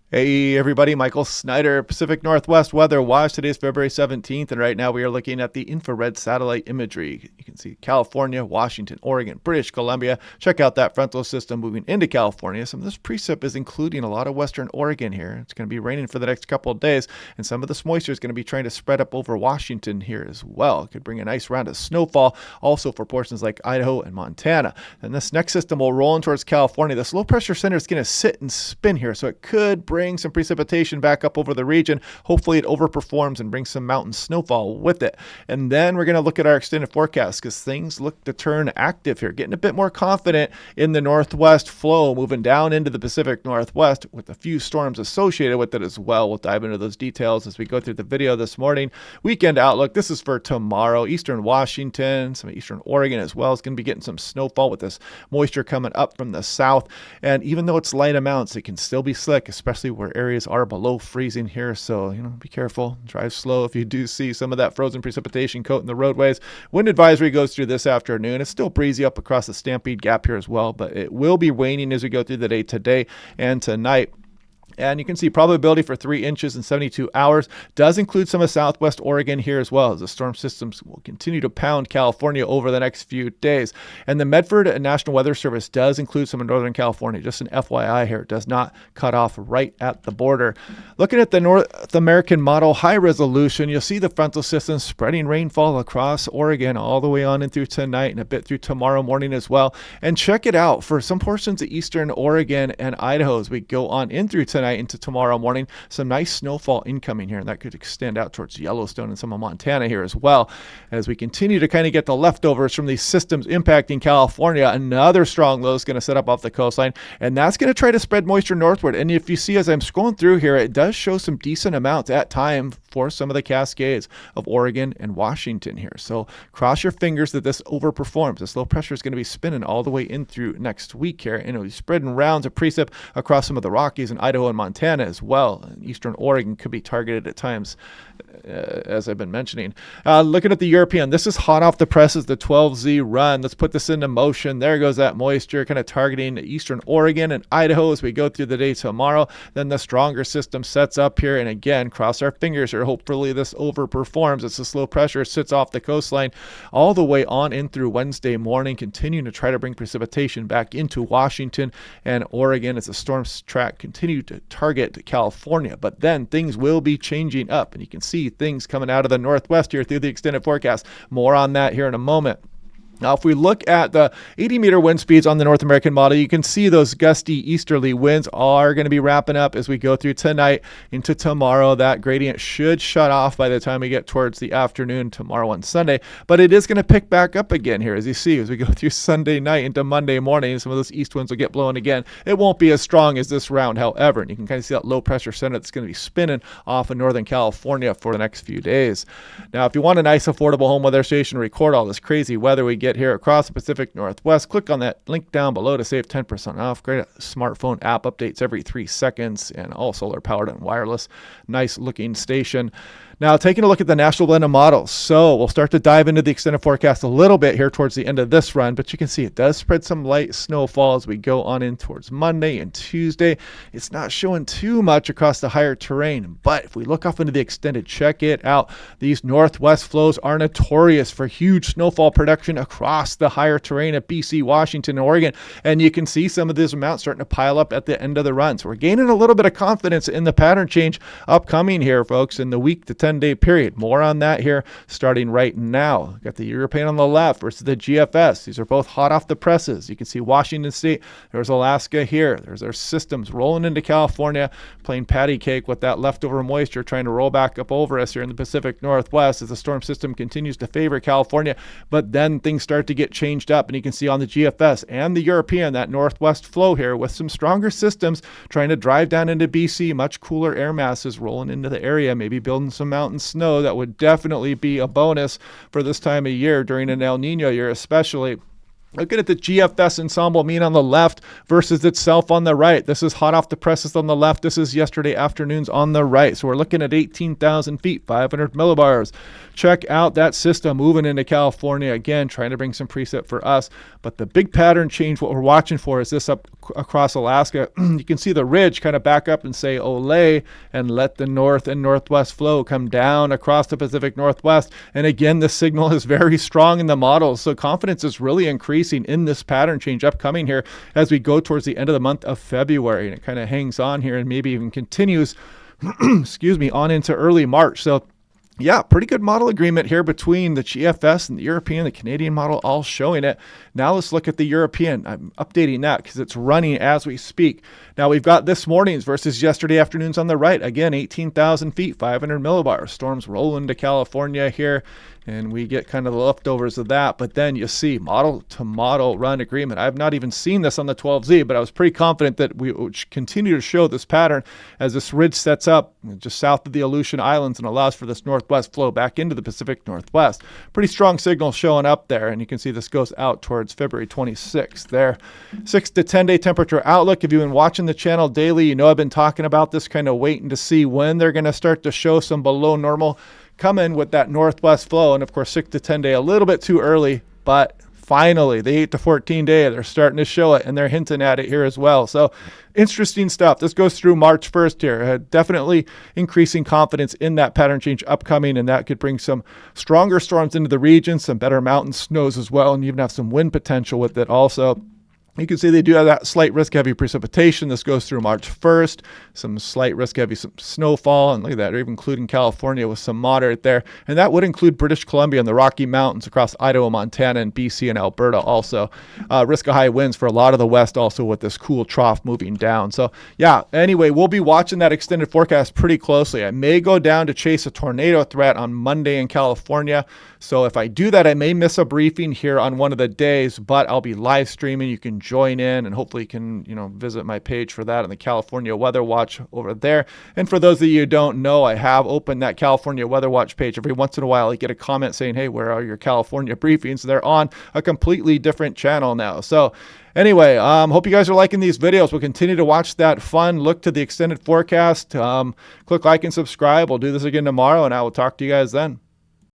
Hey everybody, Michael Snyder, Pacific Northwest Weather Watch. Today's February 17th, and right now we are looking at the infrared satellite imagery. You can see California, Washington, Oregon, British Columbia. Check out that frontal system moving into California. Some of this precip is including a lot of western Oregon here. It's going to be raining for the next couple of days, and some of this moisture is going to be trying to spread up over Washington here as well. It could bring a nice round of snowfall also for portions like Idaho and Montana. And this next system will roll in towards California. This low pressure center is going to sit and spin here, so it could bring some precipitation back up over the region. Hopefully it overperforms and brings some mountain snowfall with it. And then we're going to look at our extended forecast because things look to turn active here, getting a bit more confident in the northwest flow, moving down into the Pacific Northwest with a few storms associated with it as well. We'll dive into those details as we go through the video this morning. Weekend outlook. This is for tomorrow. Eastern Washington, some eastern Oregon as well is going to be getting some snowfall with this moisture coming up from the south. And even though it's light amounts, it can still be slick, especially where areas are below freezing here. So, be careful, drive slow if you do see some of that frozen precipitation coating the roadways. Wind advisory goes through this afternoon. It's still breezy up across the Stampede Gap here as well, but it will be waning as we go through the day today and tonight. And you can see probability for 3 inches in 72 hours does include some of southwest Oregon here as well, as the storm systems will continue to pound California over the next few days. And the Medford National Weather Service does include some of Northern California. Just an FYI here, it does not cut off right at the border. Looking at the North American model high resolution, you'll see the frontal system spreading rainfall across Oregon all the way on in through tonight and a bit through tomorrow morning as well. And check it out for some portions of eastern Oregon and Idaho as we go on in through tonight into tomorrow morning. Some nice snowfall incoming here, and that could extend out towards Yellowstone and some of Montana here as well. As we continue to kind of get the leftovers from these systems impacting California, another strong low is going to set up off the coastline, and that's going to try to spread moisture northward. And if you see as I'm scrolling through here, it does show some decent amounts at time for some of the Cascades of Oregon and Washington here. So cross your fingers that this overperforms. This low pressure is going to be spinning all the way in through next week here, and it'll be spreading rounds of precip across some of the Rockies and Idaho and Montana as well. And eastern Oregon could be targeted at times, as I've been mentioning. Looking at the European, this is hot off the presses, the 12Z run. Let's put this into motion. There goes that moisture, kind of targeting eastern Oregon and Idaho as we go through the day tomorrow. Then the stronger system sets up here, and again, cross our fingers here. Hopefully this overperforms as the slow pressure sits off the coastline all the way on in through Wednesday morning, continuing to try to bring precipitation back into Washington and Oregon as the storm's track continue to target California. But then things will be changing up, and you can see things coming out of the northwest here through the extended forecast. More on that here in a moment. Now, if we look at the 80-meter wind speeds on the North American model, you can see those gusty easterly winds are going to be wrapping up as we go through tonight into tomorrow. That gradient should shut off by the time we get towards the afternoon tomorrow on Sunday, but it is going to pick back up again here, as you see, as we go through Sunday night into Monday morning. Some of those east winds will get blowing again. It won't be as strong as this round, however, and you can kind of see that low pressure center that's going to be spinning off of Northern California for the next few days. Now, if you want a nice, affordable home weather station to record all this crazy weather we get here across the Pacific Northwest, click on that link down below to save 10% off. Great smartphone app, updates every 3 seconds, and all solar powered and wireless. Nice looking station. Now, taking a look at the National Blend of models. So we'll start to dive into the extended forecast a little bit here towards the end of this run, but you can see it does spread some light snowfall as we go on in towards Monday and Tuesday. It's not showing too much across the higher terrain, but if we look off into the extended, check it out. These northwest flows are notorious for huge snowfall production across the higher terrain of BC, Washington, and Oregon, and you can see some of these amounts starting to pile up at the end of the run. So we're gaining a little bit of confidence in the pattern change upcoming here, folks, in the week to 10-day period. More on that here starting right now. Got the European on the left versus the GFS. These are both hot off the presses. You can see Washington State. There's Alaska here. There's our systems rolling into California, playing patty cake with that leftover moisture trying to roll back up over us here in the Pacific Northwest as the storm system continues to favor California. But then things start to get changed up, and you can see on the GFS and the European that northwest flow here with some stronger systems trying to drive down into BC. Much cooler air masses rolling into the area, maybe building some mountain snow. That would definitely be a bonus for this time of year during an El Nino year especially. Looking at the GFS ensemble mean on the left versus itself on the right. This is hot off the presses on the left. This is yesterday afternoons on the right. So we're looking at 18,000 feet, 500 millibars. Check out that system moving into California again, trying to bring some precip for us. But the big pattern change, what we're watching for is this up across Alaska, you can see the ridge kind of back up and say Olay and let the north and northwest flow come down across the Pacific Northwest. And again, the signal is very strong in the models. So confidence is really increasing in this pattern change upcoming here as we go towards the end of the month of February. And it kind of hangs on here and maybe even continues, excuse me, on into early March. So yeah, pretty good model agreement here between the GFS and the European, the Canadian model, all showing it. Now let's look at the European. I'm updating that because it's running as we speak. Now we've got this morning's versus yesterday afternoon's on the right. Again, 18,000 feet, 500 millibars. Storms roll into California here, and we get kind of the leftovers of that. But then you see model to model run agreement. I've not even seen this on the 12Z, but I was pretty confident that we would continue to show this pattern as this ridge sets up just south of the Aleutian Islands and allows for this northwest flow back into the Pacific Northwest. Pretty strong signal showing up there, and you can see this goes out towards February 26th there. 6 to 10 day temperature outlook. If you've been watching the channel daily, you know I've been talking about this, kind of waiting to see when they're going to start to show some below normal come in with that northwest flow. And of course, 6 to 10 day, a little bit too early, but finally the 8 to 14 day, they're starting to show it and they're hinting at it here as well. So interesting stuff. This goes through March 1st here. Definitely increasing confidence in that pattern change upcoming, and that could bring some stronger storms into the region, some better mountain snows as well, and even have some wind potential with it also. You can see they do have that slight risk heavy precipitation. This goes through March 1st, some slight risk heavy some snowfall, and look at that, or even including California with some moderate there. And that would include British Columbia and the Rocky Mountains across Idaho, Montana, and BC and Alberta also. Risk of high winds for a lot of the west also with this cool trough moving down. So yeah, anyway, we'll be watching that extended forecast pretty closely. I may go down to chase a tornado threat on Monday in California. So if I do that, I may miss a briefing here on one of the days, but I'll be live streaming. You can join in and hopefully you can, visit my page for that on the California Weather Watch over there. And for those of you who don't know, I have opened that California Weather Watch page. Every once in a while, I get a comment saying, hey, where are your California briefings? They're on a completely different channel now. So anyway, hope you guys are liking these videos. We'll continue to watch that fun look to the extended forecast. Click like and subscribe. We'll do this again tomorrow, and I will talk to you guys then.